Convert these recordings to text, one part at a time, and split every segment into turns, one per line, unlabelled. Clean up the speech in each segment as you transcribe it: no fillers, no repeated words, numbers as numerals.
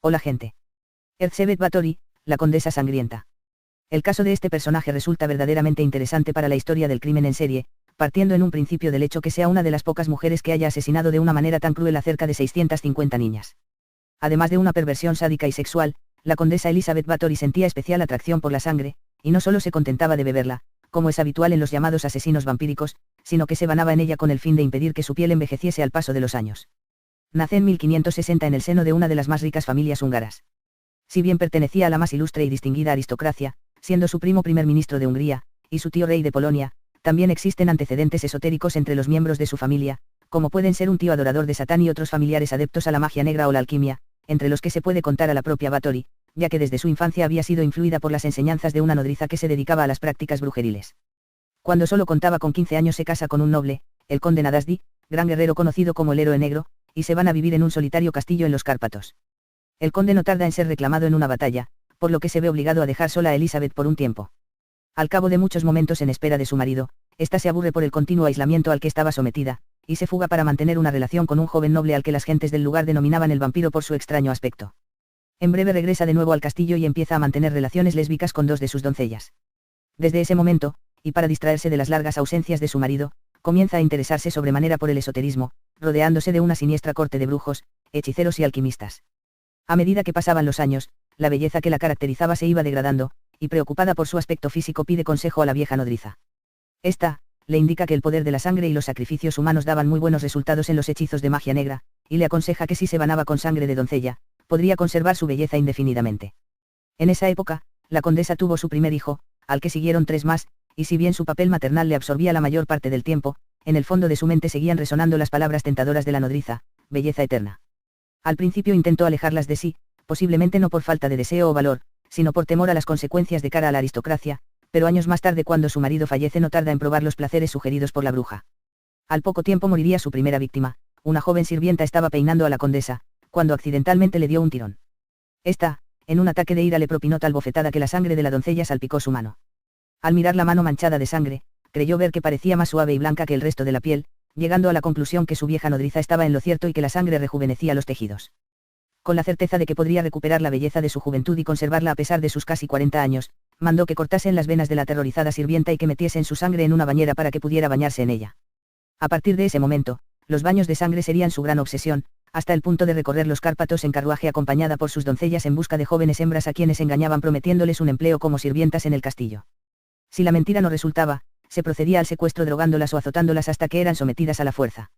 Hola gente. Elizabeth Bathory, la condesa sangrienta. El caso de este personaje resulta verdaderamente interesante para la historia del crimen en serie, partiendo en un principio del hecho que sea una de las pocas mujeres que haya asesinado de una manera tan cruel a cerca de 650 niñas. Además de una perversión sádica y sexual, la condesa Elizabeth Bathory sentía especial atracción por la sangre, y no solo se contentaba de beberla, como es habitual en los llamados asesinos vampíricos, sino que se banaba en ella con el fin de impedir que su piel envejeciese al paso de los años. Nace en 1560 en el seno de una de las más ricas familias húngaras. Si bien pertenecía a la más ilustre y distinguida aristocracia, siendo su primo primer ministro de Hungría, y su tío rey de Polonia, también existen antecedentes esotéricos entre los miembros de su familia, como pueden ser un tío adorador de Satán y otros familiares adeptos a la magia negra o la alquimia, entre los que se puede contar a la propia Bathory, ya que desde su infancia había sido influida por las enseñanzas de una nodriza que se dedicaba a las prácticas brujeriles. Cuando solo contaba con 15 años se casa con un noble, el conde Nadasdi, gran guerrero conocido como el Héroe Negro, y se van a vivir en un solitario castillo en los Cárpatos. El conde no tarda en ser reclamado en una batalla, por lo que se ve obligado a dejar sola a Elizabeth por un tiempo. Al cabo de muchos momentos en espera de su marido, ésta se aburre por el continuo aislamiento al que estaba sometida, y se fuga para mantener una relación con un joven noble al que las gentes del lugar denominaban el vampiro por su extraño aspecto. En breve regresa de nuevo al castillo y empieza a mantener relaciones lésbicas con dos de sus doncellas. Desde ese momento, y para distraerse de las largas ausencias de su marido, comienza a interesarse sobremanera por el esoterismo, rodeándose de una siniestra corte de brujos, hechiceros y alquimistas. A medida que pasaban los años, la belleza que la caracterizaba se iba degradando, y preocupada por su aspecto físico pide consejo a la vieja nodriza. Esta, le indica que el poder de la sangre y los sacrificios humanos daban muy buenos resultados en los hechizos de magia negra, y le aconseja que si se banaba con sangre de doncella, podría conservar su belleza indefinidamente. En esa época, la condesa tuvo su primer hijo, al que siguieron 3 más, y si bien su papel maternal le absorbía la mayor parte del tiempo, en el fondo de su mente seguían resonando las palabras tentadoras de la nodriza, belleza eterna. Al principio intentó alejarlas de sí, posiblemente no por falta de deseo o valor, sino por temor a las consecuencias de cara a la aristocracia, pero años más tarde cuando su marido fallece no tarda en probar los placeres sugeridos por la bruja. Al poco tiempo moriría su primera víctima, una joven sirvienta estaba peinando a la condesa, cuando accidentalmente le dio un tirón. Esta, en un ataque de ira le propinó tal bofetada que la sangre de la doncella salpicó su mano. Al mirar la mano manchada de sangre, creyó ver que parecía más suave y blanca que el resto de la piel, llegando a la conclusión que su vieja nodriza estaba en lo cierto y que la sangre rejuvenecía los tejidos. Con la certeza de que podría recuperar la belleza de su juventud y conservarla a pesar de sus casi 40 años, mandó que cortasen las venas de la aterrorizada sirvienta y que metiesen su sangre en una bañera para que pudiera bañarse en ella. A partir de ese momento, los baños de sangre serían su gran obsesión, hasta el punto de recorrer los Cárpatos en carruaje acompañada por sus doncellas en busca de jóvenes hembras a quienes engañaban prometiéndoles un empleo como sirvientas en el castillo. Si la mentira no resultaba, se procedía al secuestro drogándolas o azotándolas hasta que eran sometidas a la fuerza.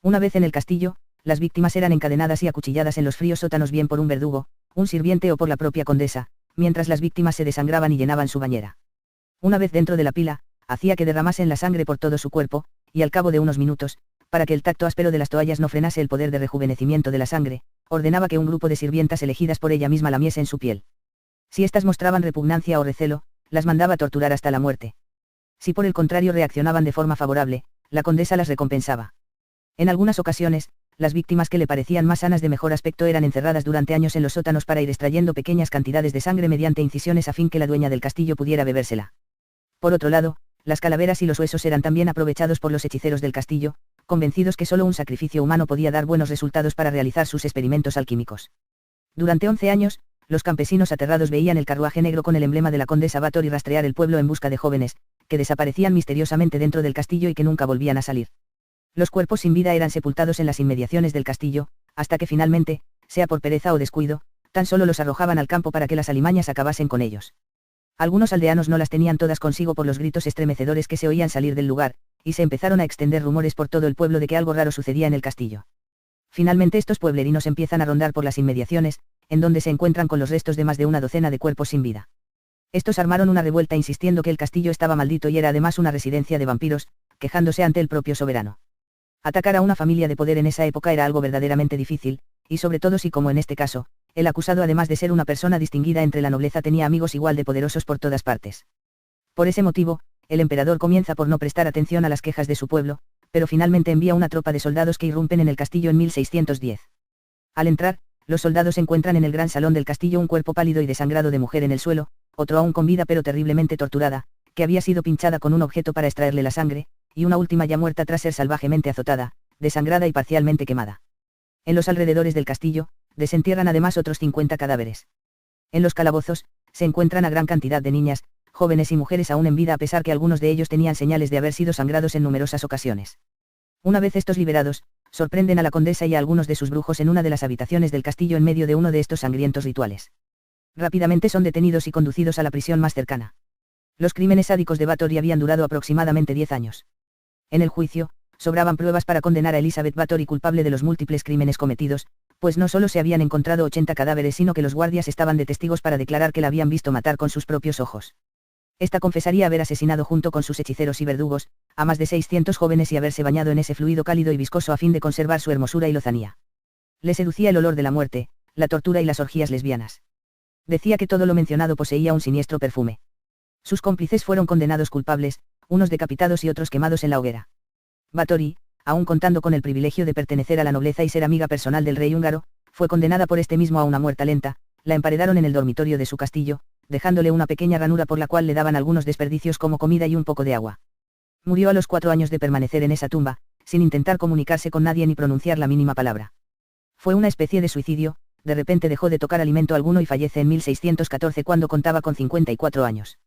Una vez en el castillo, las víctimas eran encadenadas y acuchilladas en los fríos sótanos bien por un verdugo, un sirviente o por la propia condesa, mientras las víctimas se desangraban y llenaban su bañera. Una vez dentro de la pila, hacía que derramasen la sangre por todo su cuerpo, y al cabo de unos minutos, para que el tacto áspero de las toallas no frenase el poder de rejuvenecimiento de la sangre, ordenaba que un grupo de sirvientas elegidas por ella misma lamiesen su piel. Si éstas mostraban repugnancia o recelo, las mandaba torturar hasta la muerte. Si por el contrario reaccionaban de forma favorable, la condesa las recompensaba. En algunas ocasiones, las víctimas que le parecían más sanas de mejor aspecto eran encerradas durante años en los sótanos para ir extrayendo pequeñas cantidades de sangre mediante incisiones a fin que la dueña del castillo pudiera bebérsela. Por otro lado, las calaveras y los huesos eran también aprovechados por los hechiceros del castillo, convencidos que solo un sacrificio humano podía dar buenos resultados para realizar sus experimentos alquímicos. Durante 11 años, los campesinos aterrados veían el carruaje negro con el emblema de la condesa Bathory rastrear el pueblo en busca de jóvenes, que desaparecían misteriosamente dentro del castillo y que nunca volvían a salir. Los cuerpos sin vida eran sepultados en las inmediaciones del castillo, hasta que finalmente, sea por pereza o descuido, tan solo los arrojaban al campo para que las alimañas acabasen con ellos. Algunos aldeanos no las tenían todas consigo por los gritos estremecedores que se oían salir del lugar, y se empezaron a extender rumores por todo el pueblo de que algo raro sucedía en el castillo. Finalmente estos pueblerinos empiezan a rondar por las inmediaciones, en donde se encuentran con los restos de más de una docena de cuerpos sin vida. Estos armaron una revuelta insistiendo que el castillo estaba maldito y era además una residencia de vampiros, quejándose ante el propio soberano. Atacar a una familia de poder en esa época era algo verdaderamente difícil, y sobre todo si como en este caso, el acusado además de ser una persona distinguida entre la nobleza tenía amigos igual de poderosos por todas partes. Por ese motivo, el emperador comienza por no prestar atención a las quejas de su pueblo, pero finalmente envía una tropa de soldados que irrumpen en el castillo en 1610. Al entrar, los soldados encuentran en el gran salón del castillo un cuerpo pálido y desangrado de mujer en el suelo, otro aún con vida pero terriblemente torturada, que había sido pinchada con un objeto para extraerle la sangre, y una última ya muerta tras ser salvajemente azotada, desangrada y parcialmente quemada. En los alrededores del castillo, desentierran además otros 50 cadáveres. En los calabozos, se encuentran a gran cantidad de niñas, jóvenes y mujeres aún en vida a pesar que algunos de ellos tenían señales de haber sido sangrados en numerosas ocasiones. Una vez estos liberados, sorprenden a la condesa y a algunos de sus brujos en una de las habitaciones del castillo en medio de uno de estos sangrientos rituales. Rápidamente son detenidos y conducidos a la prisión más cercana. Los crímenes sádicos de Bathory habían durado aproximadamente 10 años. En el juicio, sobraban pruebas para condenar a Elizabeth Bathory culpable de los múltiples crímenes cometidos, pues no solo se habían encontrado 80 cadáveres sino que los guardias estaban de testigos para declarar que la habían visto matar con sus propios ojos. Esta confesaría haber asesinado junto con sus hechiceros y verdugos, a más de 600 jóvenes y haberse bañado en ese fluido cálido y viscoso a fin de conservar su hermosura y lozanía. Le seducía el olor de la muerte, la tortura y las orgías lesbianas. Decía que todo lo mencionado poseía un siniestro perfume. Sus cómplices fueron condenados culpables, unos decapitados y otros quemados en la hoguera. Bathory, aún contando con el privilegio de pertenecer a la nobleza y ser amiga personal del rey húngaro, fue condenada por este mismo a una muerte lenta. La emparedaron en el dormitorio de su castillo, dejándole una pequeña ranura por la cual le daban algunos desperdicios como comida y un poco de agua. Murió a los 4 años de permanecer en esa tumba, sin intentar comunicarse con nadie ni pronunciar la mínima palabra. Fue una especie de suicidio, de repente dejó de tocar alimento alguno y fallece en 1614 cuando contaba con 54 años.